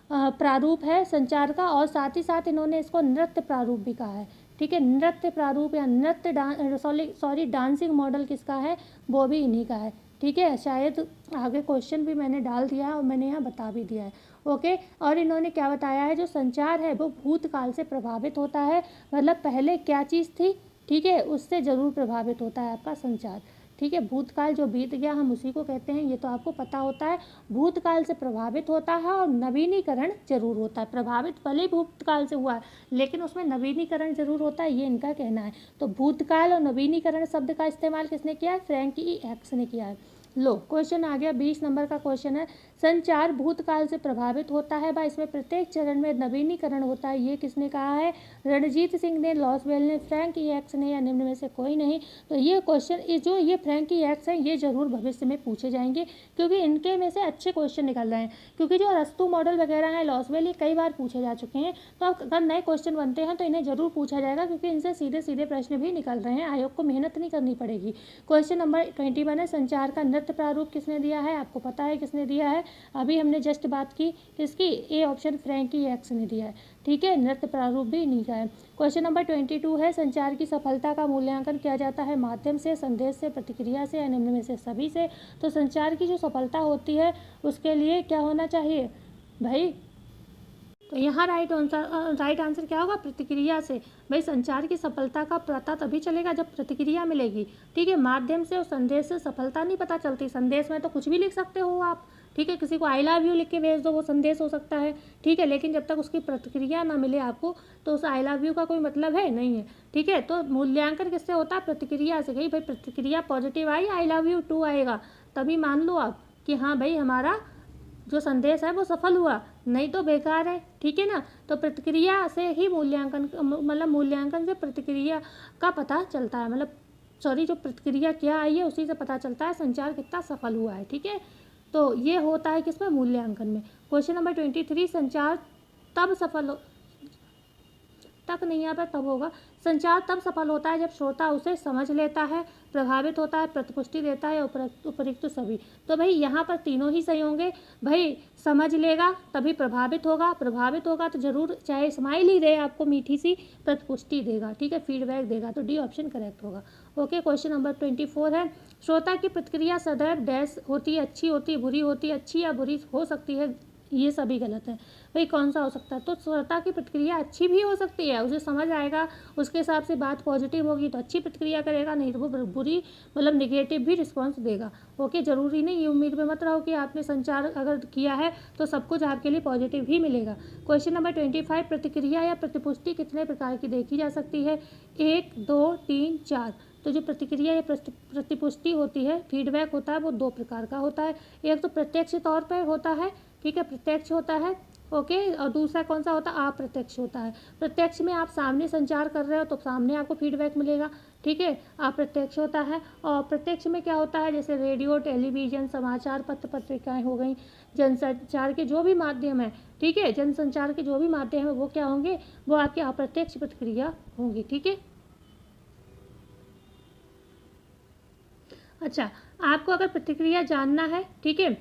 प्रारूप है संचार का, और साथ ही साथ इन्होंने इसको नृत्य प्रारूप भी कहा है। ठीक है। नृत्य प्रारूप या नृत्य सॉरी डांसिंग मॉडल किसका है, वो भी इन्हीं का है। ठीक है, शायद आगे क्वेश्चन भी मैंने डाल दिया है और मैंने यहाँ बता भी दिया है। ओके, और इन्होंने क्या बताया है, जो संचार है वो भूतकाल से प्रभावित होता है, मतलब पहले क्या चीज़ थी, ठीक है, उससे ज़रूर प्रभावित होता है आपका संचार। ठीक है, भूतकाल जो बीत गया हम उसी को कहते हैं, ये तो आपको पता होता है। भूतकाल से प्रभावित होता है और नवीनीकरण जरूर होता है। प्रभावित भले ही भूतकाल से हुआ है लेकिन उसमें नवीनीकरण जरूर होता है, ये इनका कहना है। तो भूतकाल और नवीनीकरण शब्द का इस्तेमाल किसने किया है, फ्रैंकी एक्स ने किया है। लो, क्वेश्चन आ गया 20 नंबर का क्वेश्चन है, संचार भूतकाल से प्रभावित होता है भाई, इसमें प्रत्येक चरण में नवीनीकरण होता है, ये किसने कहा है, रणजीत सिंह ने, लॉसवेल ने, फ्रैंक ई एक्स ने, या निम्न में से कोई नहीं। तो ये क्वेश्चन जो ये फ्रैंक ई एक्स हैं ये जरूर भविष्य में पूछे जाएंगे, क्योंकि इनके में से अच्छे क्वेश्चन निकल रहे हैं। क्योंकि जो अरस्तु मॉडल वगैरह है, लॉसवेल, ये कई बार पूछे जा चुके हैं, तो अब अगर नए क्वेश्चन बनते हैं तो इन्हें जरूर पूछा जाएगा, क्योंकि इनसे सीधे सीधे प्रश्न भी निकल रहे हैं, आयोग को मेहनत नहीं करनी पड़ेगी। क्वेश्चन नंबर 21 है, संचार का नृत्य प्रारूप किसने दिया है, आपको पता है किसने दिया है, अभी हमने जस्ट बात की किसकी, ए ऑप्शन फ्रैंकी एक्स ने दिया है। ठीक है, नृत्य प्रारूप भी इन्हीं का है। क्वेश्चन नंबर 22 है, संचार की सफलता का मूल्यांकन किया जाता है माध्यम से, संदेश से, प्रतिक्रिया से, या निम्न में से सभी से। तो संचार की जो सफलता होती है उसके लिए क्या होना चाहिए भाई, तो यहाँ राइट आंसर क्या होगा, प्रतिक्रिया से। भाई संचार की सफलता का पता तभी चलेगा जब प्रतिक्रिया मिलेगी। ठीक है, माध्यम से और संदेश से सफलता नहीं पता चलती। संदेश में तो कुछ भी लिख सकते हो आप, ठीक है, किसी को आई लव यू लिख के भेज दो, वो संदेश हो सकता है। ठीक है, लेकिन जब तक उसकी प्रतिक्रिया ना मिले आपको तो उस आई लव यू का कोई मतलब है नहीं है। ठीक है, तो मूल्यांकन किससे होता है, प्रतिक्रिया से। भाई प्रतिक्रिया positive I, I love you 2 आएगा, तभी मान लो आप कि हाँ भाई हमारा जो संदेश है वो सफल हुआ, नहीं तो बेकार है। ठीक है ना, तो प्रतिक्रिया से ही मूल्यांकन, मतलब मूल्यांकन से प्रतिक्रिया का पता चलता है, मतलब सॉरी जो प्रतिक्रिया क्या आई है उसी से पता चलता है संचार कितना सफल हुआ है। ठीक है, तो ये होता है किसमें, मूल्यांकन में। क्वेश्चन नंबर 23, संचार तब सफल तक नहीं आता तब होगा, संचार तब सफल होता है जब श्रोता उसे समझ लेता है, प्रभावित होता है, प्रतिपुष्टि देता है, उपयुक्त सभी। तो भाई यहाँ पर तीनों ही सही होंगे। भाई समझ लेगा तभी प्रभावित होगा, प्रभावित होगा तो जरूर चाहे स्माइल ही दे आपको मीठी सी, प्रतिपुष्टि देगा, ठीक है, फीडबैक देगा, तो डी ऑप्शन करेक्ट होगा। ओके, क्वेश्चन नंबर 24 है, श्रोता की प्रतिक्रिया सदैव डैश होती है, अच्छी होती है, बुरी होती है, अच्छी या बुरी हो सकती है, ये सभी गलत है। भाई कौन सा हो सकता है, तो श्रोता की प्रतिक्रिया अच्छी भी हो सकती है, उसे समझ आएगा, उसके हिसाब से बात पॉजिटिव होगी तो अच्छी प्रतिक्रिया करेगा, नहीं तो वो बुरी मतलब निगेटिव भी रिस्पॉन्स देगा। ओके, ज़रूरी नहीं, ये उम्मीद में मत रहो कि आपने संचार अगर किया है तो सब कुछ आपके लिए पॉजिटिव ही मिलेगा। क्वेश्चन नंबर 25, प्रतिक्रिया या प्रतिपुष्टि कितने प्रकार की देखी जा सकती है, 1, 2, 3, 4। तो जो प्रतिक्रिया या प्रतिपुष्टि होती है, फीडबैक होता है, वो 2 प्रकार का होता है। एक तो प्रत्यक्ष तौर पर होता है, ठीक है, प्रत्यक्ष होता है। ओके, और दूसरा कौन सा होता है, अप्रत्यक्ष होता है। प्रत्यक्ष में आप सामने संचार कर रहे हो तो सामने आपको फीडबैक मिलेगा, ठीक है, अप्रत्यक्ष होता है। और प्रत्यक्ष में क्या होता है, जैसे रेडियो, टेलीविज़न, समाचार पत्र, पत्रिकाएं हो गई, जनसंचार के जो भी माध्यम है, ठीक है, जनसंचार के जो भी माध्यम है वो क्या होंगे, वो आपके अप्रत्यक्ष प्रतिक्रिया होंगी। ठीक है, अच्छा, आपको अगर प्रतिक्रिया जानना है, ठीक है,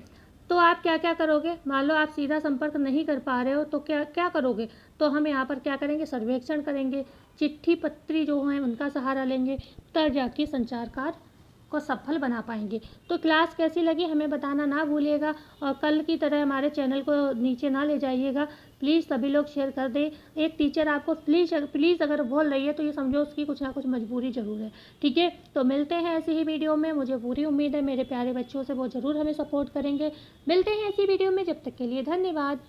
तो आप क्या क्या करोगे, मान लो आप सीधा संपर्क नहीं कर पा रहे हो तो क्या क्या करोगे, तो हम यहाँ पर क्या करेंगे, सर्वेक्षण करेंगे, चिट्ठी पत्री जो हैं उनका सहारा लेंगे, तब जाके संचार कार्य को सफल बना पाएंगे। तो क्लास कैसी लगी हमें बताना ना भूलिएगा, और कल की तरह हमारे चैनल को नीचे ना ले जाइएगा प्लीज़, सभी लोग शेयर कर दें। एक टीचर आपको प्लीज़ अगर बोल रही है तो ये समझो उसकी कुछ ना कुछ मजबूरी ज़रूर है। ठीक है, तो मिलते हैं ऐसी ही वीडियो में, मुझे पूरी उम्मीद है मेरे प्यारे बच्चों से वो ज़रूर हमें सपोर्ट करेंगे। मिलते हैं ऐसी वीडियो में, जब तक के लिए धन्यवाद।